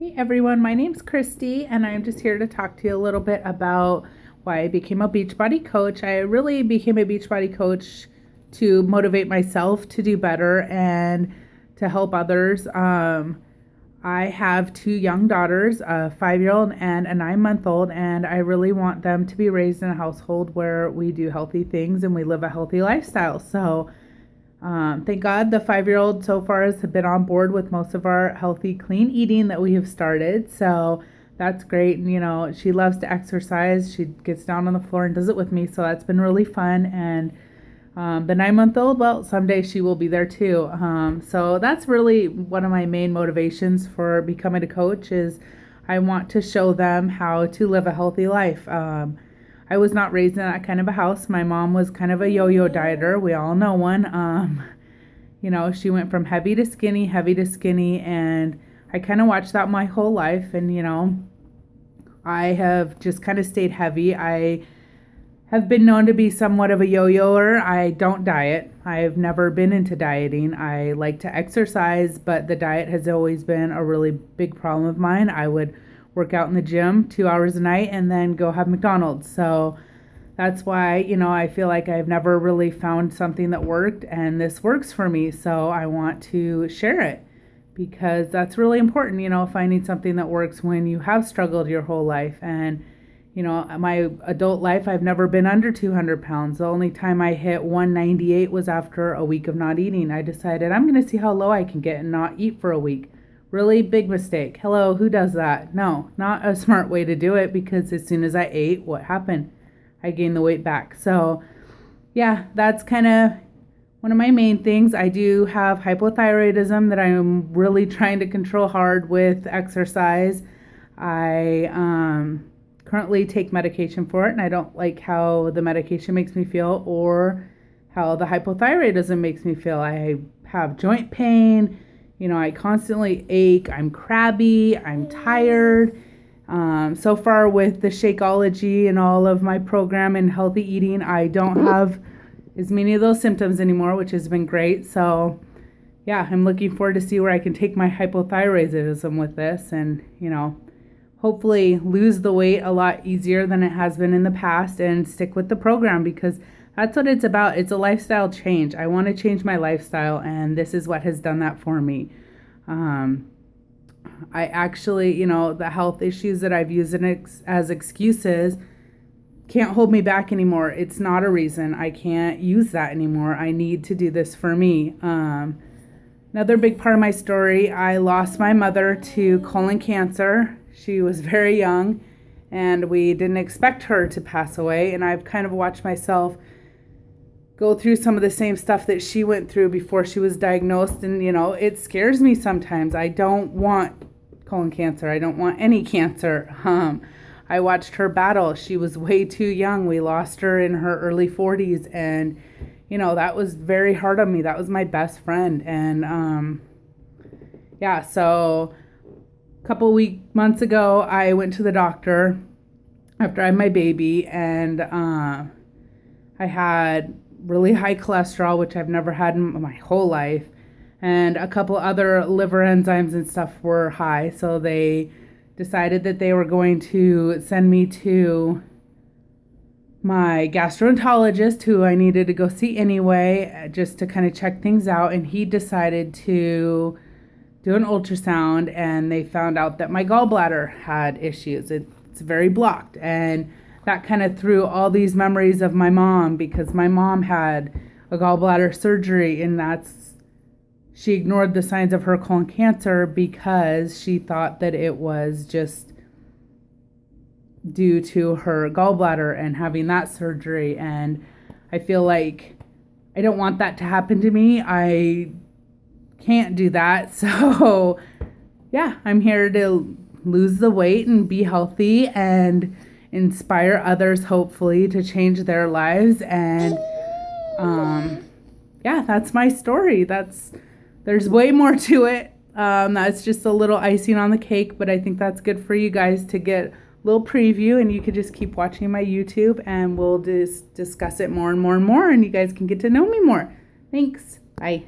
Hey everyone, my name's Christy, and I'm just here to talk to you a little bit about why I became a Beachbody coach. I really became a Beachbody coach to motivate myself to do better and to help others. I have two young daughters, a 5-year-old and a 9-month-old, and I really want them to be raised in a household where we do healthy things and we live a healthy lifestyle. So thank God the 5-year-old so far has been on board with most of our healthy, clean eating that we have started. So that's great. And, she loves to exercise. She gets down on the floor and does it with me. So that's been really fun. And the 9-month-old, well, someday she will be there too. So that's really one of my main motivations for becoming a coach is I want to show them how to live a healthy life. I was not raised in that kind of a house. My mom was kind of a yo-yo dieter. We all know one. She went from heavy to skinny, and I kind of watched that my whole life. And, I have just kind of stayed heavy. I have been known to be somewhat of a yo-yoer. I don't diet. I've never been into dieting. I like to exercise, but the diet has always been a really big problem of mine. I would work out in the gym 2 hours a night and then go have McDonald's. So that's why, I feel like I've never really found something that worked, and this works for me. So I want to share it because that's really important, finding something that works when you have struggled your whole life. And, my adult life, I've never been under 200 pounds. The only time I hit 198 was after a week of not eating. I decided I'm going to see how low I can get and not eat for a week. Really big mistake. Hello, who does that? No, not a smart way to do it, because as soon as I ate, what happened? I gained the weight back. So yeah, that's kind of one of my main things. I do have hypothyroidism that I'm really trying to control hard with exercise. I currently take medication for it, and I don't like how the medication makes me feel or how the hypothyroidism makes me feel. I have joint pain. I constantly ache. I'm crabby. I'm tired. So far with the Shakeology and all of my program in healthy eating, I don't have as many of those symptoms anymore, which has been great. So yeah, I'm looking forward to see where I can take my hypothyroidism with this and, hopefully lose the weight a lot easier than it has been in the past and stick with the program, because that's what it's about. It's a lifestyle change. I want to change my lifestyle, and this is what has done that for me. I actually, the health issues that I've used as excuses can't hold me back anymore. It's not a reason. I can't use that anymore. I need to do this for me. Another big part of my story, I lost my mother to colon cancer. She was very young, and we didn't expect her to pass away. And I've kind of watched myself go through some of the same stuff that she went through before she was diagnosed. And, it scares me sometimes. I don't want colon cancer. I don't want any cancer. I watched her battle. She was way too young. We lost her in her early 40s. And, that was very hard on me. That was my best friend. And, so a couple months ago, I went to the doctor after I had my baby, and I had really high cholesterol, which I've never had in my whole life, and a couple other liver enzymes and stuff were high. So they decided that they were going to send me to my gastroenterologist, who I needed to go see anyway, just to kind of check things out. And he decided to do an ultrasound, and they found out that my gallbladder had issues. It's very blocked, and that kind of threw all these memories of my mom, because my mom had a gallbladder surgery, and she ignored the signs of her colon cancer because she thought that it was just due to her gallbladder and having that surgery. And I feel like I don't want that to happen to me. I can't do that. So yeah, I'm here to lose the weight and be healthy and inspire others, hopefully, to change their lives. And that's my story. There's way more to it. That's just a little icing on the cake, but I think that's good for you guys to get a little preview, and you could just keep watching my YouTube, and we'll just discuss it more and more and more, and you guys can get to know me more. Thanks. Bye.